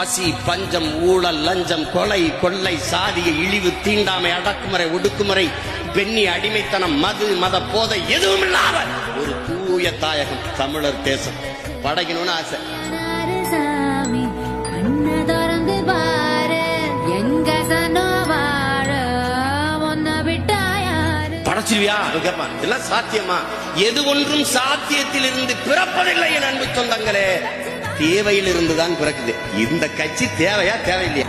பசி, பஞ்சம், ஊழல், லஞ்சம், கொலை, கொள்ளை, சாதிய இழிவு, தீண்டாமை, அடக்குமுறை, ஒடுக்குமுறை, பெண்ணி அடிமைத்தனம், மது, மத போதை எதுவும் இல்லாத ஒரு தூய தாயகம் தமிழர் தேசம் படைக்கணும்னு ஆசை. படைச்சிருவியா? இதெல்லாம் சாத்தியமா? எது ஒன்றும் சாத்தியத்தில் இருந்து பிறப்பதில்லை என் அன்பு சொந்தங்களே, தேவையில் இருந்துதான் பிறக்குது. இந்த கட்சி தேவையா தேவையில்லையா?